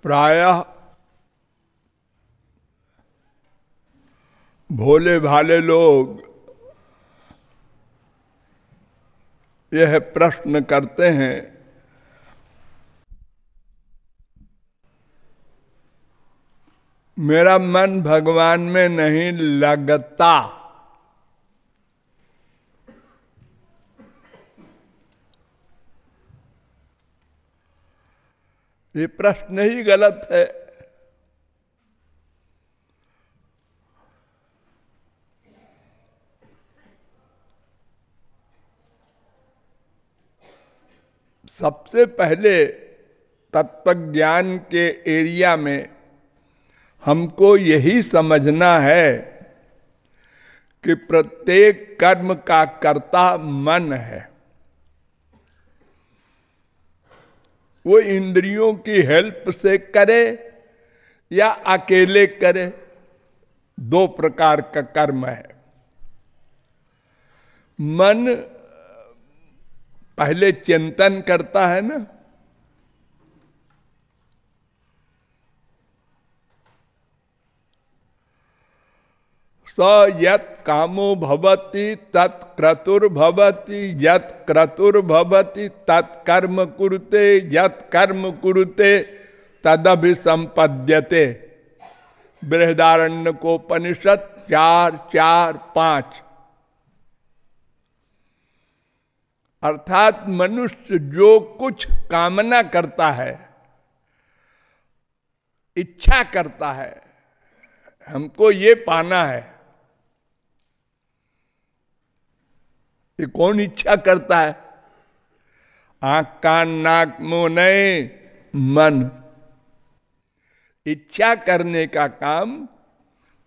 प्रायः भोले भाले लोग यह प्रश्न करते हैं, मेरा मन भगवान में नहीं लगता। ये प्रश्न ही गलत है। सबसे पहले तत्वज्ञान के एरिया में हमको यही समझना है कि प्रत्येक कर्म का कर्ता मन है। वो इंद्रियों की हेल्प से करे या अकेले करे, दो प्रकार का कर्म है। मन पहले चिंतन करता है ना, स यत् कामो भवति तत् क्रतुर्भवति, यत् क्रतुर्भवति तत् कर्म कुरुते, यत् कर्म कुरुते तदभिसंपद्यते। बृहदारण्यकोपनिषद 4:4-5। अर्थात मनुष्य जो कुछ कामना करता है, इच्छा करता है, हमको ये पाना है, ये कौन इच्छा करता है? आंख कान नाक मुंह नहीं, मन। इच्छा करने का काम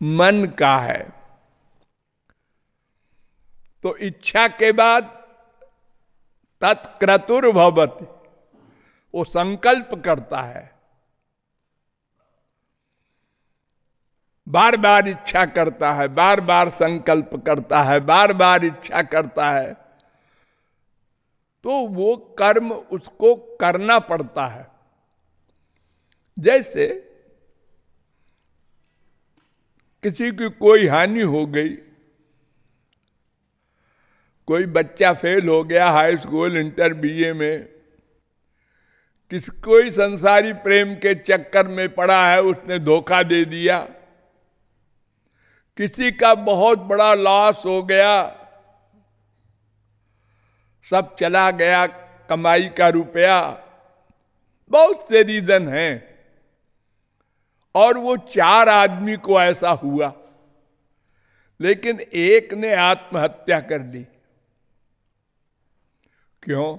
मन का है। तो इच्छा के बाद तत्क्रतुर्भवति, वो संकल्प करता है, बार बार इच्छा करता है, बार बार संकल्प करता है, बार बार इच्छा करता है, तो वो कर्म उसको करना पड़ता है। जैसे किसी की कोई हानि हो गई, कोई बच्चा फेल हो गया हाई स्कूल इंटर बीए में, कोई संसारी प्रेम के चक्कर में पड़ा है, उसने धोखा दे दिया, किसी का बहुत बड़ा लॉस हो गया, सब चला गया कमाई का रुपया, बहुत से रीजन हैं। और वो 4 आदमी को ऐसा हुआ, लेकिन एक ने आत्महत्या कर ली। क्यों?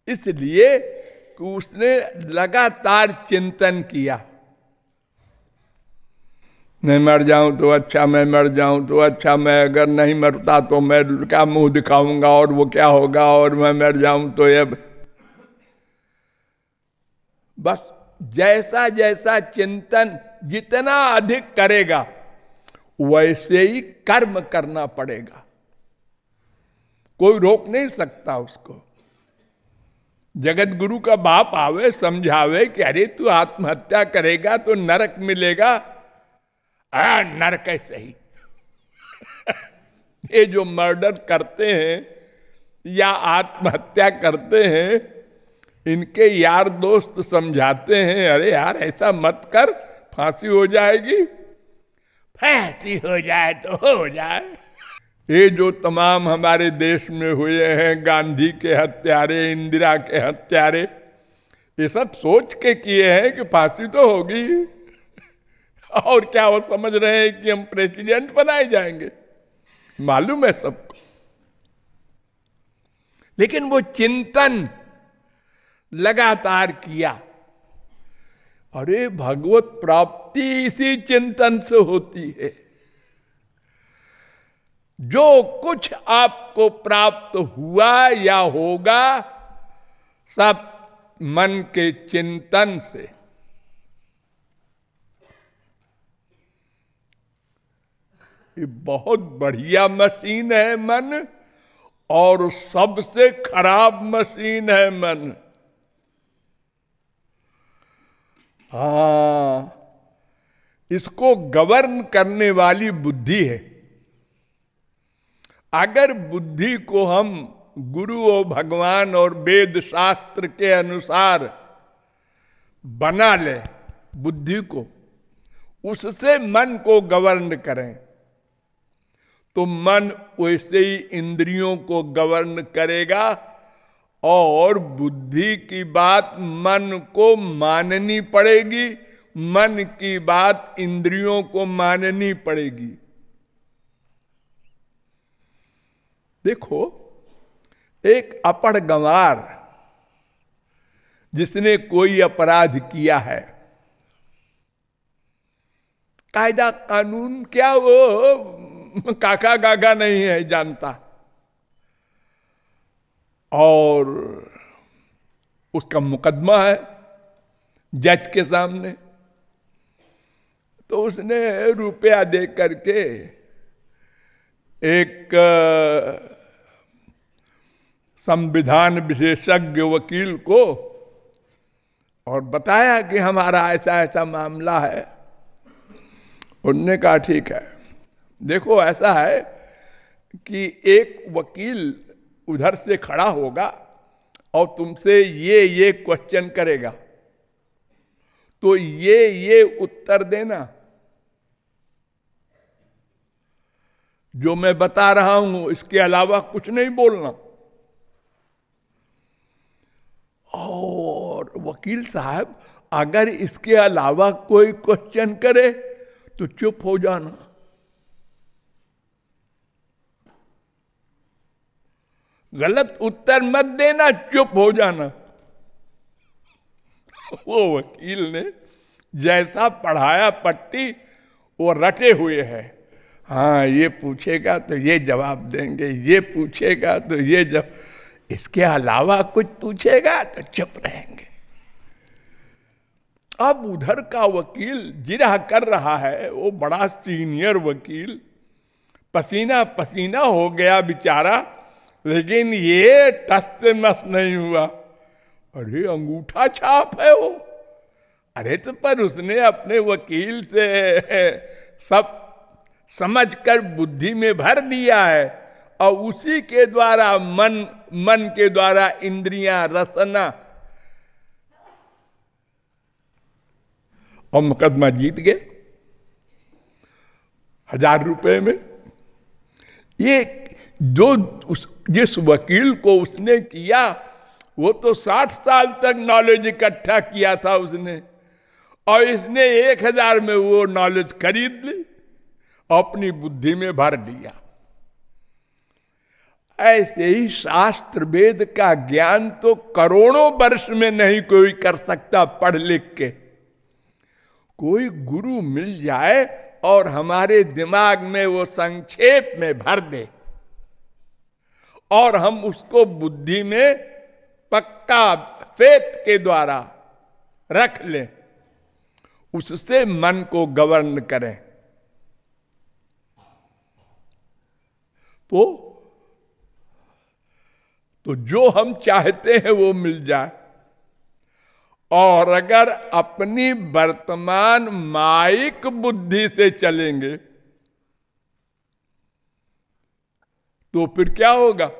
इसलिए कि उसने लगातार चिंतन किया, मैं मर जाऊं तो अच्छा, मैं मर जाऊं तो अच्छा, मैं अगर नहीं मरता तो मैं क्या मुंह दिखाऊंगा, और वो क्या होगा, और मैं मर जाऊं तो ये। बस जैसा जैसा चिंतन जितना अधिक करेगा वैसे ही कर्म करना पड़ेगा, कोई रोक नहीं सकता उसको। जगत गुरु का बाप आवे समझावे कि अरे तू आत्महत्या करेगा तो नरक मिलेगा, नरक कैसे ही। ये जो मर्डर करते हैं या आत्महत्या करते हैं, इनके यार दोस्त समझाते हैं, अरे यार ऐसा मत कर, फांसी हो जाएगी। फांसी हो जाए तो हो जाए। ये जो तमाम हमारे देश में हुए हैं, गांधी के हत्यारे, इंदिरा के हत्यारे, ये सब सोच के किए हैं कि फांसी तो होगी, और क्या वो समझ रहे हैं कि हम प्रेसिडेंट बनाए जाएंगे? मालूम है सबको। लेकिन वो चिंतन लगातार किया। अरे भगवत प्राप्ति इसी चिंतन से होती है। जो कुछ आपको प्राप्त हुआ या होगा, सब मन के चिंतन से। ये बहुत बढ़िया मशीन है मन, और सबसे खराब मशीन है मन। हाँ, इसको गवर्न करने वाली बुद्धि है। अगर बुद्धि को हम गुरु और भगवान और वेद शास्त्र के अनुसार बना ले, बुद्धि को, उससे मन को गवर्न करें, तो मन वैसे ही इंद्रियों को गवर्न करेगा और बुद्धि की बात मन को माननी पड़ेगी, मन की बात इंद्रियों को माननी पड़ेगी। देखो, एक अपढ़ गंवार जिसने कोई अपराध किया है, कायदा कानून क्या वो काका गागा नहीं है जानता, और उसका मुकदमा है जज के सामने, तो उसने रुपया दे करके एक संविधान विशेषज्ञ वकील को और बताया कि हमारा ऐसा ऐसा मामला है। उनने कहा ठीक है, देखो ऐसा है कि एक वकील उधर से खड़ा होगा और तुमसे ये क्वेश्चन करेगा, तो ये उत्तर देना, जो मैं बता रहा हूं इसके अलावा कुछ नहीं बोलना। और वकील साहब अगर इसके अलावा कोई क्वेश्चन करे तो चुप हो जाना। गलत उत्तर मत देना, चुप हो जाना। वो वकील ने जैसा पढ़ाया पट्टी वो रटे हुए है। हाँ, ये पूछेगा तो ये जवाब देंगे, ये पूछेगा तो ये जवाब, इसके अलावा कुछ पूछेगा तो चुप रहेंगे। अब उधर का वकील जिरह कर रहा है, वो बड़ा सीनियर वकील, पसीना पसीना हो गया बेचारा, लेकिन ये टस से मस नहीं हुआ। अरे अंगूठा छाप है वो। अरे तो पर उसने अपने वकील से सब समझकर बुद्धि में भर दिया है, और उसी के द्वारा मन के द्वारा इंद्रियां, रसना, और मुकदमा जीत गए 1000 रुपए में। ये जो जिस वकील को उसने किया, वो तो 60 साल तक नॉलेज इकट्ठा किया था उसने, और इसने 1000 में वो नॉलेज खरीद ली, अपनी बुद्धि में भर दिया। ऐसे ही शास्त्र वेद का ज्ञान तो करोड़ों वर्ष में नहीं कोई कर सकता पढ़ लिख के। कोई गुरु मिल जाए और हमारे दिमाग में वो संक्षेप में भर दे, और हम उसको बुद्धि में पक्का फेथ के द्वारा रख लें, उससे मन को गवर्न करें, तो जो हम चाहते हैं वो मिल जाए। और अगर अपनी वर्तमान माइक बुद्धि से चलेंगे तो फिर क्या होगा?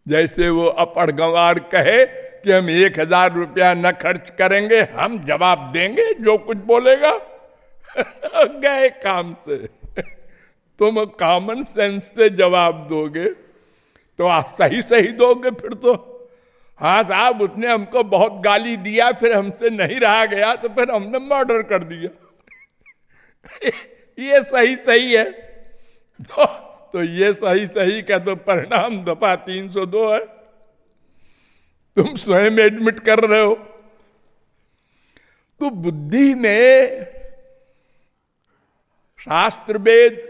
जैसे वो अपढ़ गंवार कहे कि हम 1000 रुपया न खर्च करेंगे, हम जवाब देंगे जो कुछ बोलेगा। गए काम से। तुम कॉमन सेंस से जवाब दोगे तो आप सही सही दोगे फिर तो। हाँ साहब, उसने हमको बहुत गाली दिया, फिर हमसे नहीं रहा गया, तो फिर हमने मर्डर कर दिया। ये सही सही है। तो ये सही सही का तो परिणाम दफा 302 है। तुम स्वयं एडमिट कर रहे हो। तो बुद्धि में शास्त्र वेद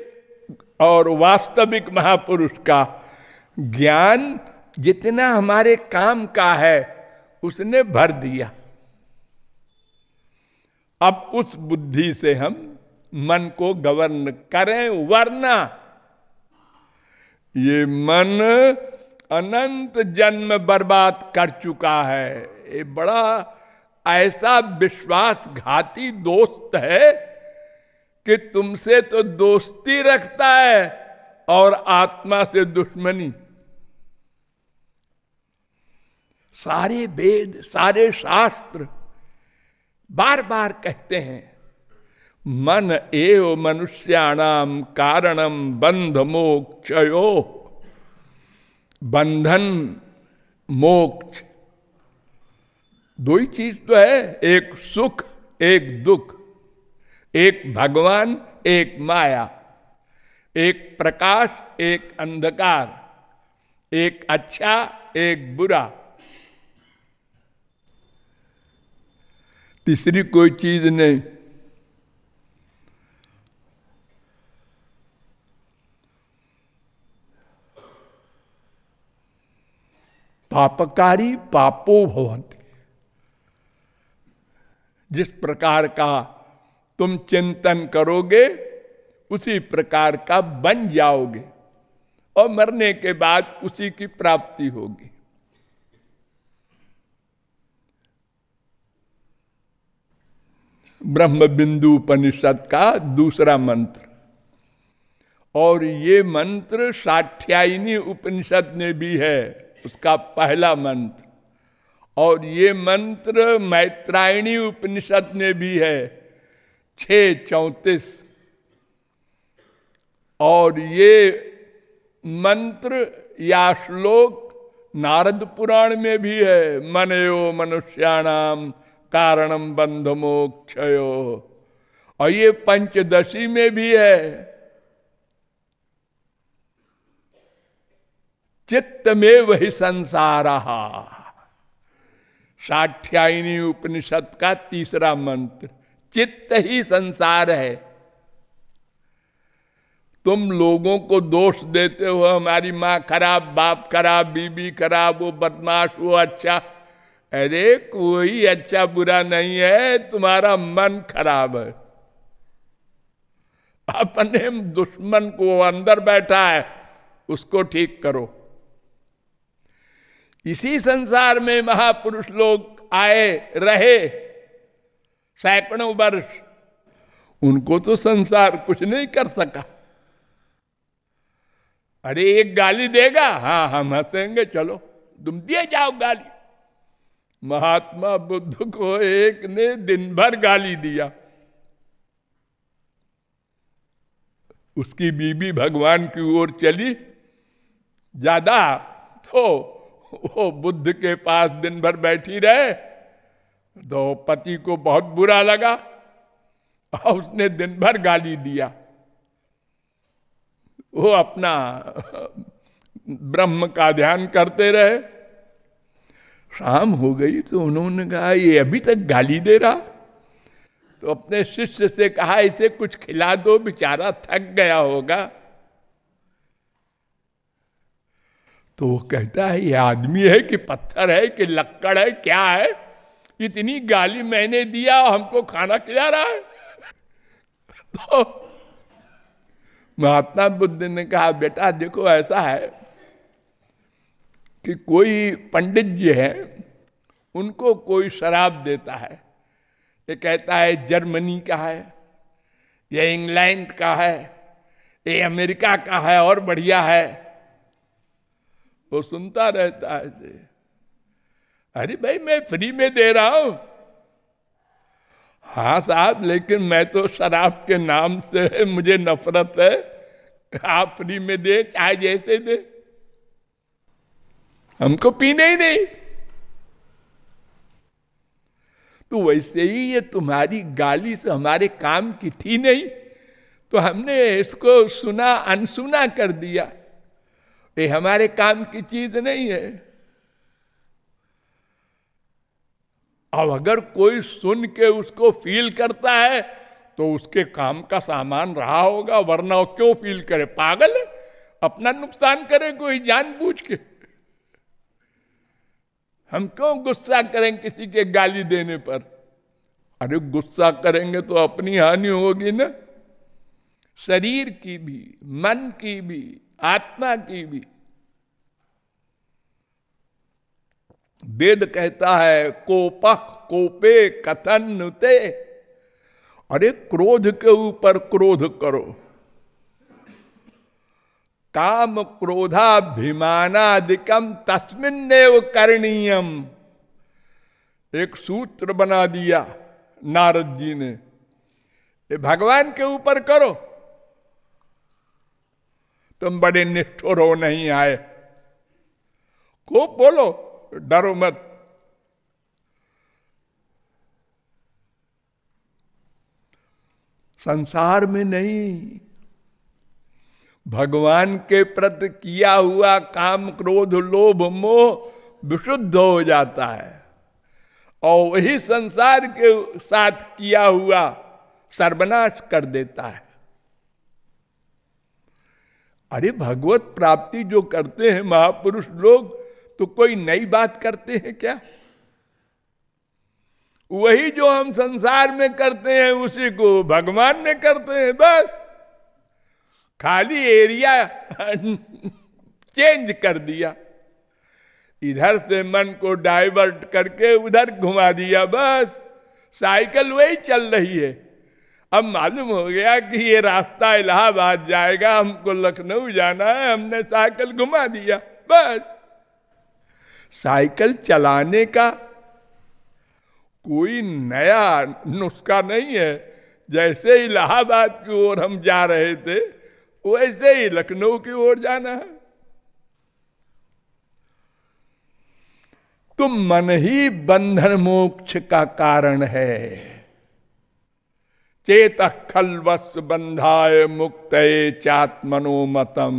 और वास्तविक महापुरुष का ज्ञान जितना हमारे काम का है उसने भर दिया। अब उस बुद्धि से हम मन को गवर्न करें, वरना ये मन अनंत जन्म बर्बाद कर चुका है। ये बड़ा ऐसा विश्वासघाती दोस्त है कि तुमसे तो दोस्ती रखता है और आत्मा से दुश्मनी। सारे वेद, सारे शास्त्र बार बार कहते हैं मन एव मनुष्याणाम कारणम बंध मोक्षयो। बंधन मोक्ष दो ही चीज तो है, एक सुख एक दुख, एक भगवान एक माया, एक प्रकाश एक अंधकार, एक अच्छा एक बुरा, तीसरी कोई चीज नहीं। पापकारी पापो भवन्ति। जिस प्रकार का तुम चिंतन करोगे उसी प्रकार का बन जाओगे और मरने के बाद उसी की प्राप्ति होगी। ब्रह्म बिंदु उपनिषद का दूसरा मंत्र, और ये मंत्र साठ्यायनी उपनिषद में भी है, उसका पहला मंत्र, और ये मंत्र मैत्रायणी उपनिषद में भी है 6:34, और ये मंत्र या श्लोक नारद पुराण में भी है, मनयो मनुष्याणाम कारणम बंध मोक्षयो, और ये पंचदशी में भी है। चित्त में वही संसार, साठ्यायनी उपनिषद का तीसरा मंत्र, चित्त ही संसार है। तुम लोगों को दोष देते हो, हमारी माँ खराब, बाप खराब, बीबी खराब, वो बदमाश, वो अच्छा। अरे कोई अच्छा बुरा नहीं है, तुम्हारा मन खराब है। अपने दुश्मन को अंदर बैठा है उसको ठीक करो। इसी संसार में महापुरुष लोग आए रहे सैकड़ों वर्ष, उनको तो संसार कुछ नहीं कर सका। अरे एक गाली देगा, हाँ हम हंसेंगे, चलो तुम दिए जाओ गाली। महात्मा बुद्ध को एक ने दिन भर गाली दिया, उसकी बीबी भगवान की ओर चली ज्यादा, तो वो बुद्ध के पास दिन भर बैठी रहे, तो पति को बहुत बुरा लगा और उसने दिन भर गाली दिया। वो अपना ब्रह्म का ध्यान करते रहे। शाम हो गई तो उन्होंने कहा ये अभी तक गाली दे रहा, तो अपने शिष्य से कहा इसे कुछ खिला दो, बेचारा थक गया होगा। तो वो कहता है ये आदमी है कि पत्थर है कि लक्कड़ है, क्या है, इतनी गाली मैंने दिया और हमको खाना खिला रहा है। तो महात्मा बुद्ध ने कहा बेटा देखो ऐसा है कि कोई पंडित जी है, उनको कोई शराब देता है, ये कहता है जर्मनी का है, ये इंग्लैंड का है, ये अमेरिका का है और बढ़िया है। वो सुनता रहता है। अरे भाई मैं फ्री में दे रहा हूं। हाँ साहब, लेकिन मैं तो शराब के नाम से मुझे नफरत है, आप फ्री में दे चाहे जैसे दे, हमको पीने ही नहीं। तो वैसे ही ये तुम्हारी गाली से हमारे काम की थी नहीं, तो हमने इसको सुना अनसुना कर दिया, ये हमारे काम की चीज नहीं है। अब अगर कोई सुन के उसको फील करता है तो उसके काम का सामान रहा होगा, वरना वो क्यों फील करे, पागल है, अपना नुकसान करे कोई जानबूझ के। हम क्यों गुस्सा करें किसी के गाली देने पर? अरे गुस्सा करेंगे तो अपनी हानि होगी ना, शरीर की भी, मन की भी, आत्मा की भी। वेद कहता है कोपः कोपे कथन नुते। अरे क्रोध के ऊपर क्रोध करो, काम क्रोधाभिमानादिकम तस्मिन्नेव करणीयम। एक सूत्र बना दिया नारद जी ने, ये भगवान के ऊपर करो। तुम बड़े निष्ठुर हो, नहीं आए, खूब बोलो, डरो मत। संसार में नहीं, भगवान के प्रति किया हुआ काम क्रोध लोभ मोह विशुद्ध हो जाता है, और वही संसार के साथ किया हुआ सर्वनाश कर देता है। अरे भगवत प्राप्ति जो करते हैं महापुरुष लोग, तो कोई नई बात करते हैं क्या? वही जो हम संसार में करते हैं उसी को भगवान में करते हैं, बस खाली एरिया चेंज कर दिया, इधर से मन को डाइवर्ट करके उधर घुमा दिया, बस साइकिल वही चल रही है। अब मालूम हो गया कि ये रास्ता इलाहाबाद जाएगा, हमको लखनऊ जाना है, हमने साइकिल घुमा दिया, बस। साइकिल चलाने का कोई नया नुस्खा नहीं है। जैसे इलाहाबाद की ओर हम जा रहे थे, वैसे ही लखनऊ की ओर जाना है। तो मन ही बंधन मोक्ष का कारण है। चेत खलवस बंधाय मुक्त चात्मनो मतम।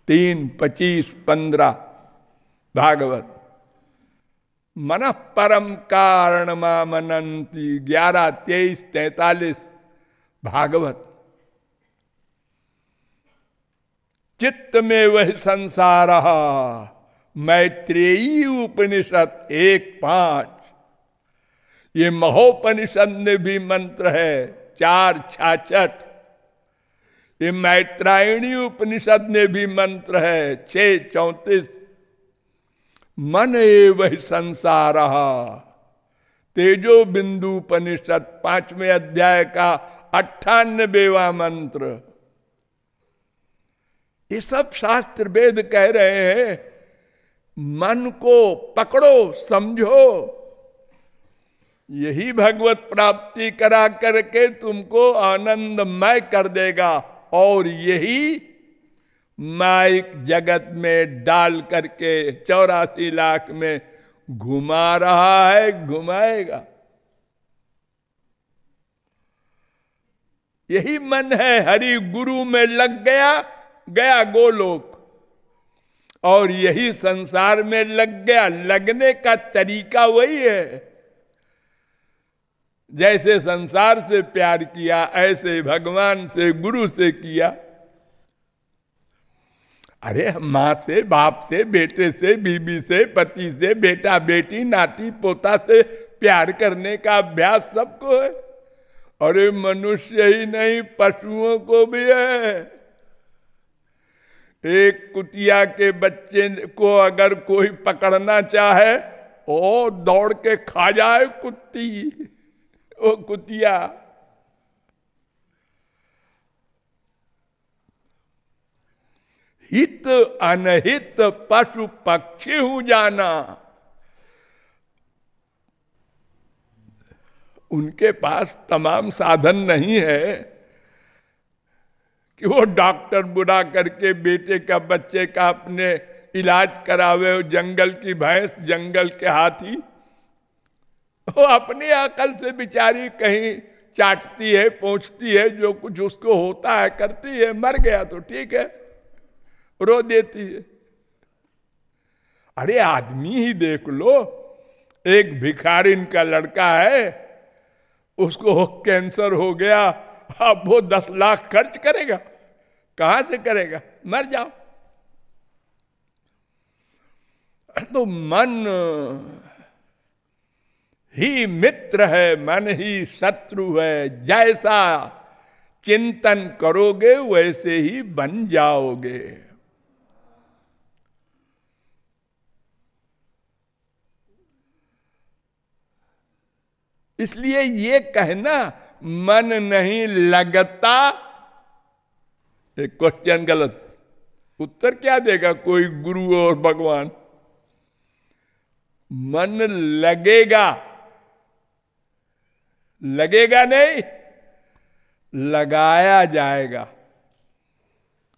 3:25-15 भागवत। मन परम कारण मनंती 11:23-43 भागवत। चित्त में वह संसार, मैत्रेयी उपनिषद 1:5। ये महोपनिषद में भी मंत्र है 4:66। ये मैत्रायणी उपनिषद में भी मंत्र है 6:34। मन एवं संसार। तेजो बिंदु उपनिषद 5वें अध्याय का 98वां मंत्र। ये सब शास्त्र वेद कह रहे हैं, मन को पकड़ो, समझो। यही भगवत प्राप्ति करा करके तुमको आनंदमय कर देगा, और यही माइक जगत में डाल करके 84 लाख में घुमा रहा है, घुमाएगा। यही मन है, हरि गुरु में लग गया, गया गोलोक। और यही संसार में लग गया, लगने का तरीका वही है। जैसे संसार से प्यार किया, ऐसे भगवान से गुरु से किया। अरे माँ से, बाप से, बेटे से, बीबी से, पति से, बेटा बेटी, नाती पोता से प्यार करने का अभ्यास सबको है। अरे मनुष्य ही नहीं, पशुओं को भी है। एक कुतिया के बच्चे को अगर कोई पकड़ना चाहे, ओ दौड़ के खा जाए कुत्ती, ओ कुतिया। हित अनहित पशु पक्षी हूं जाना। उनके पास तमाम साधन नहीं है कि वो डॉक्टर बुला करके बेटे का, बच्चे का अपने इलाज करावे। जंगल की भैंस, जंगल के हाथी, वो अपनी अकल से बेचारी कहीं चाटती है, पहुंचती है, जो कुछ उसको होता है करती है। मर गया तो ठीक है, रो देती है। अरे आदमी ही देख लो, एक भिखारिन का लड़का है, उसको कैंसर हो गया, अब वो 10 लाख खर्च करेगा, कहां से करेगा? मर जाओ। तो मन ही मित्र है, मन ही शत्रु है। जैसा चिंतन करोगे वैसे ही बन जाओगे। इसलिए ये कहना मन नहीं लगता, एक क्वेश्चन गलत, उत्तर क्या देगा कोई गुरु और भगवान? मन लगेगा, लगेगा नहीं, लगाया जाएगा।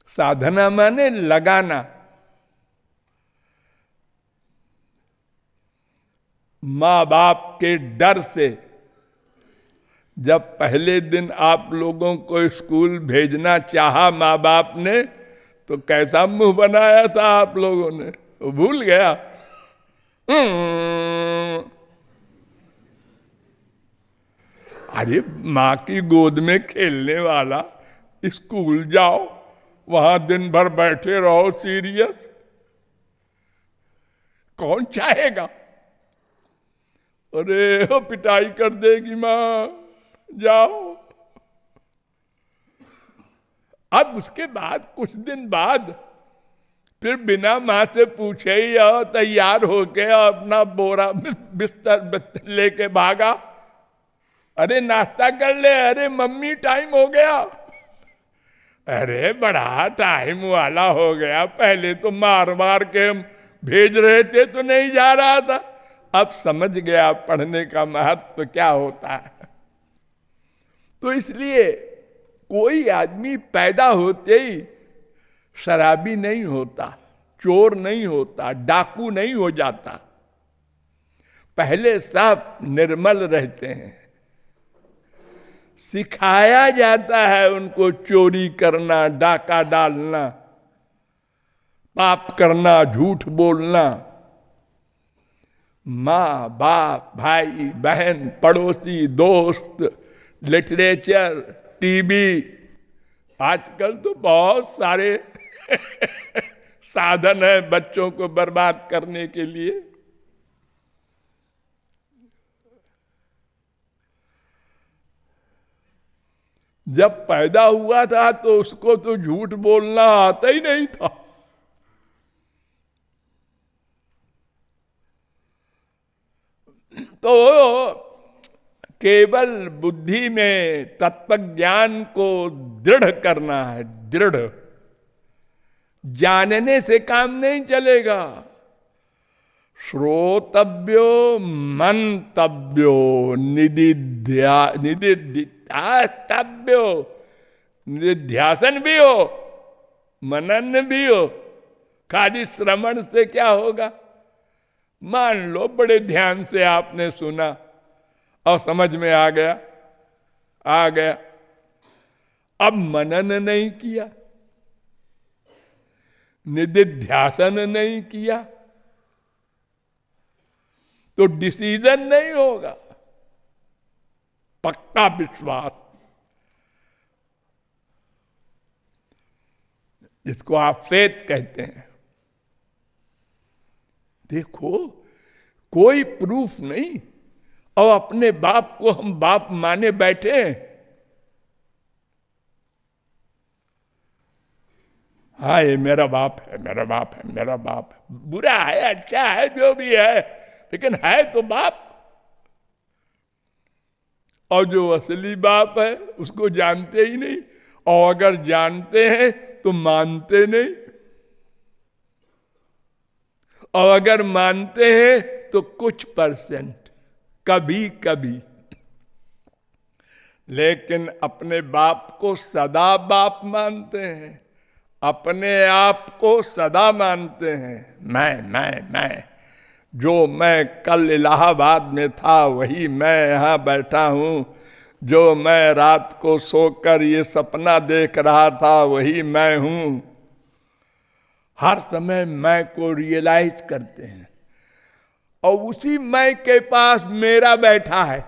साधना माने लगाना। मां बाप के डर से जब पहले दिन आप लोगों को स्कूल भेजना चाहा मां बाप ने, तो कैसा मुंह बनाया था आप लोगों ने? वो भूल गया। अरे मां की गोद में खेलने वाला, स्कूल जाओ, वहां दिन भर बैठे रहो सीरियस, कौन चाहेगा? अरे वो पिटाई कर देगी मां, जाओ। अब उसके बाद कुछ दिन बाद फिर बिना मां से पूछे ही तैयार होके अपना बोरा बिस्तर लेके भागा। अरे नाश्ता कर ले, अरे मम्मी टाइम हो गया। अरे बड़ा टाइम वाला हो गया, पहले तो मार मार के हम भेज रहे थे तो नहीं जा रहा था, अब समझ गया पढ़ने का महत्व क्या होता है। तो इसलिए कोई आदमी पैदा होते ही शराबी नहीं होता, चोर नहीं होता, डाकू नहीं हो जाता। पहले सब निर्मल रहते हैं, सिखाया जाता है उनको चोरी करना, डाका डालना, पाप करना, झूठ बोलना। माँ बाप, भाई बहन, पड़ोसी, दोस्त, लिटरेचर, टीवी, आजकल तो बहुत सारे साधन है बच्चों को बर्बाद करने के लिए। जब पैदा हुआ था तो उसको तो झूठ बोलना आता ही नहीं था। तो केवल बुद्धि में तत्व ज्ञान को दृढ़ करना है, दृढ़। जानने से काम नहीं चलेगा। श्रोतव्यो मंतव्यो निदिध्यास्तव्यो, निधिध्यासन भी हो, मनन भी हो। खाली श्रवण से क्या होगा? मान लो बड़े ध्यान से आपने सुना और समझ में आ गया, आ गया, अब मनन नहीं किया, निदिध्यासन नहीं किया, तो डिसीजन नहीं होगा। पक्का विश्वास, जिसको आप फेथ कहते हैं। देखो, कोई प्रूफ नहीं और अपने बाप को हम बाप माने बैठे हैं। हाँ, ये मेरा बाप है, मेरा बाप है, मेरा बाप है। बुरा है, अच्छा है, जो भी है, लेकिन है तो बाप। और जो असली बाप है उसको जानते ही नहीं, और अगर जानते हैं तो मानते नहीं, और अगर मानते हैं तो कुछ परसेंट, कभी कभी। लेकिन अपने बाप को सदा बाप मानते हैं, अपने आप को सदा मानते हैं। मैं जो मैं कल इलाहाबाद में था वही मैं यहां बैठा हूं, जो मैं रात को सोकर ये सपना देख रहा था वही मैं हूं। हर समय मैं को रियलाइज करते हैं, और उसी मैं के पास मेरा बैठा है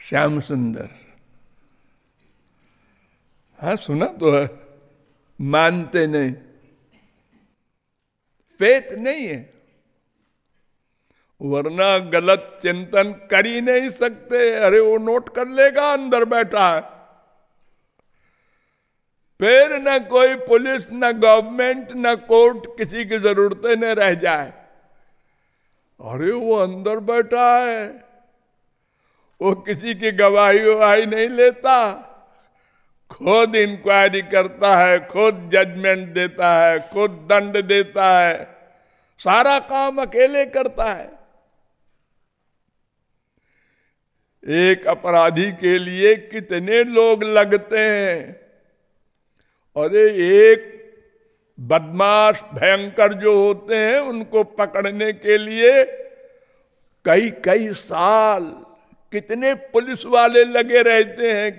श्याम सुंदर। हाँ, सुना तो है, मानते नहीं, फेथ नहीं है, वरना गलत चिंतन कर ही नहीं सकते। अरे वो नोट कर लेगा अंदर बैठा है, फिर न कोई पुलिस, न गवर्नमेंट, न कोर्ट, किसी की जरूरत न रह जाए। अरे वो अंदर बैठा है, वो किसी की गवाही ववाही नहीं लेता, खुद इंक्वायरी करता है, खुद जजमेंट देता है, खुद दंड देता है, सारा काम अकेले करता है। एक अपराधी के लिए कितने लोग लगते हैं। अरे एक बदमाश भयंकर जो होते हैं उनको पकड़ने के लिए कई कई साल कितने पुलिस वाले लगे रहते हैं,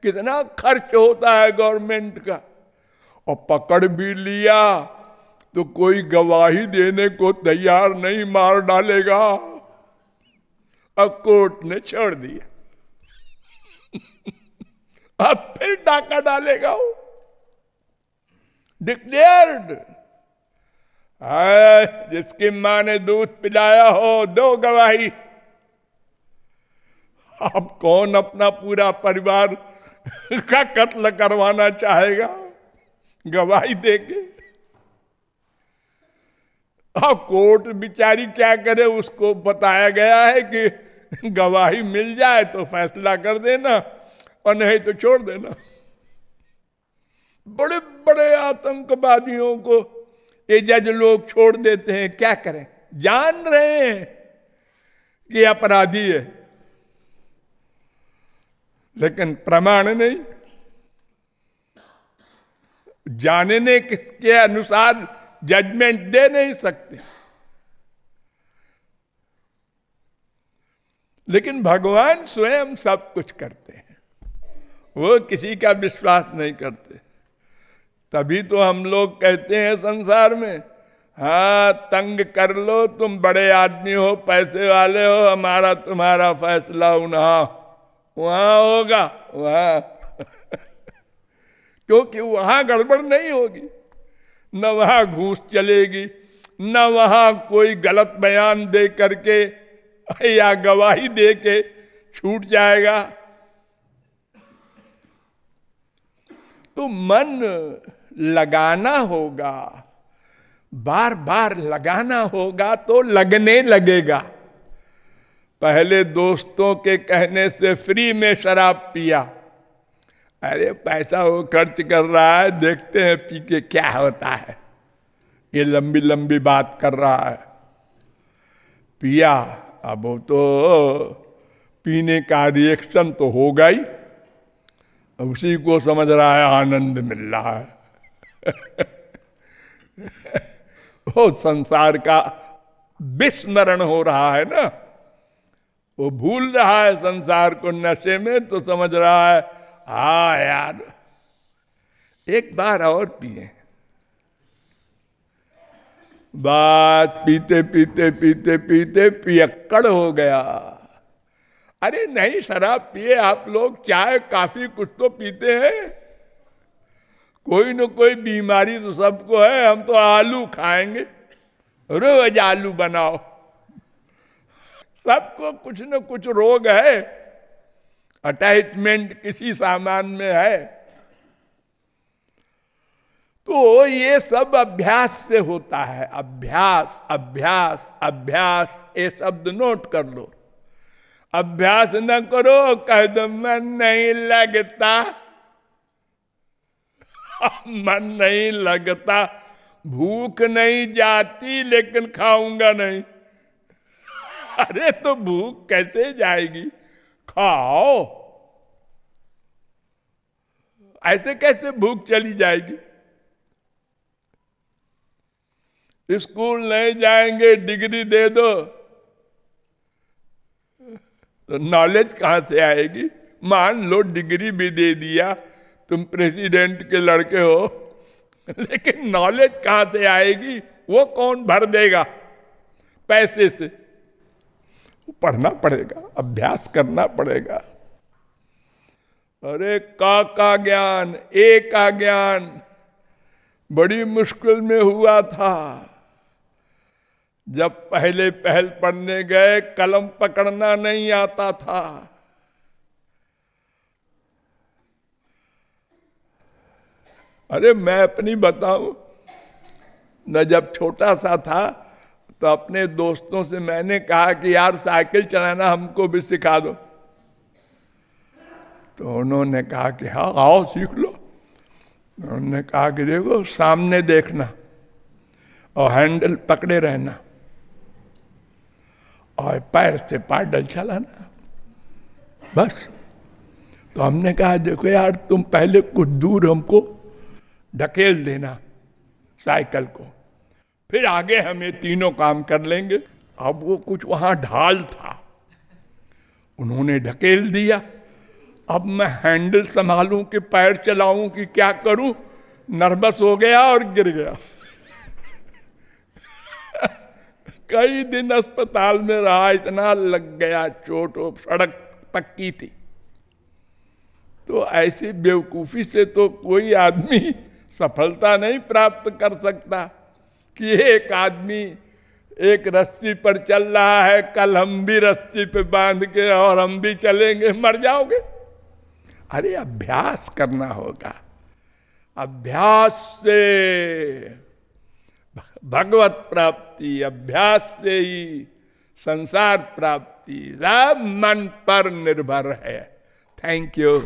कितना खर्च होता है गवर्नमेंट का। और पकड़ भी लिया तो कोई गवाही देने को तैयार नहीं, मार डालेगा। अब कोर्ट ने छोड़ दिया, अब फिर डाका डालेगा वो। डिक्लेयर्ड, जिसकी मां ने दूध पिलाया हो दो गवाही। अब कौन अपना पूरा परिवार का कत्ल करवाना चाहेगा गवाही देके? अब कोर्ट बिचारी क्या करे, उसको बताया गया है कि गवाही मिल जाए तो फैसला कर देना और नहीं तो छोड़ देना। बड़े बड़े आतंकवादियों को ये जज लोग छोड़ देते हैं, क्या करें? जान रहे हैं कि अपराधी है, लेकिन प्रमाण नहीं, जानने के अनुसार जजमेंट दे नहीं सकते। लेकिन भगवान स्वयं सब कुछ करते हैं, वो किसी का विश्वास नहीं करते। तभी तो हम लोग कहते हैं संसार में, हाँ तंग कर लो, तुम बड़े आदमी हो, पैसे वाले हो, हमारा तुम्हारा फैसला वहां होगा वहां क्योंकि वहां गड़बड़ नहीं होगी, न वहां घूस चलेगी, न वहां कोई गलत बयान दे करके या गवाही दे के छूट जाएगा। तो मन लगाना होगा, बार बार लगाना होगा तो लगने लगेगा। पहले दोस्तों के कहने से फ्री में शराब पिया, अरे पैसा वो खर्च कर रहा है, देखते हैं पी के क्या होता है, ये लंबी लंबी बात कर रहा है। पिया, अब वो तो पीने का रिएक्शन तो होगा ही, उसी को समझ रहा है आनंद मिल रहा है। वो संसार का विस्मरण हो रहा है ना, वो भूल रहा है संसार को नशे में, तो समझ रहा है हाँ यार एक बार और पिए। बात पीते पीते पीते पीते पियक्कड़ हो गया। अरे नहीं, शराब पिए आप लोग, चाय काफी कुछ तो पीते हैं, कोई न कोई बीमारी तो सबको है। हम तो आलू खाएंगे, रोज आलू बनाओ, सबको कुछ न कुछ रोग है, अटैचमेंट किसी सामान में है। तो ये सब अभ्यास से होता है, अभ्यास अभ्यास अभ्यास, ये शब्द नोट कर लो। अभ्यास न करो, कह दो मन नहीं लगता, मन नहीं लगता, भूख नहीं जाती लेकिन खाऊंगा नहीं। अरे तो भूख कैसे जाएगी, खाओ, ऐसे कैसे भूख चली जाएगी? स्कूल नहीं जाएंगे, डिग्री दे दो तो नॉलेज कहां से आएगी? मान लो डिग्री भी दे दिया, तुम प्रेसिडेंट के लड़के हो, लेकिन नॉलेज कहां से आएगी? वो कौन भर देगा? पैसे से। पढ़ना पड़ेगा, अभ्यास करना पड़ेगा। अरे का ज्ञान, एक का ज्ञान बड़ी मुश्किल में हुआ था। जब पहले पहल पढ़ने गए, कलम पकड़ना नहीं आता था। अरे मैं अपनी बताऊं न, जब छोटा सा था तो अपने दोस्तों से मैंने कहा कि यार साइकिल चलाना हमको भी सिखा दो। तो उन्होंने कहा कि हाँ आओ सीख लो। उन्होंने कहा कि देखो सामने देखना और हैंडल पकड़े रहना और पैर से पैडल चलाना, बस। तो हमने कहा देखो यार तुम पहले कुछ दूर हमको ढकेल देना साइकिल को, फिर आगे हम ये तीनों काम कर लेंगे। अब वो कुछ वहां ढाल था, उन्होंने ढकेल दिया। अब मैं हैंडल संभालूं कि पैर चलाऊं कि क्या करूं, नर्वस हो गया और गिर गया। कई दिन अस्पताल में रहा, इतना लग गया चोट, सड़क पक्की थी। तो ऐसी बेवकूफी से तो कोई आदमी सफलता नहीं प्राप्त कर सकता कि एक आदमी एक रस्सी पर चल रहा है, कल हम भी रस्सी पे बांध के और हम भी चलेंगे, मर जाओगे। अरे अभ्यास करना होगा, अभ्यास से भगवत प्राप्ति, अभ्यास से ही संसार प्राप्ति, सब मन पर निर्भर है। Thank you.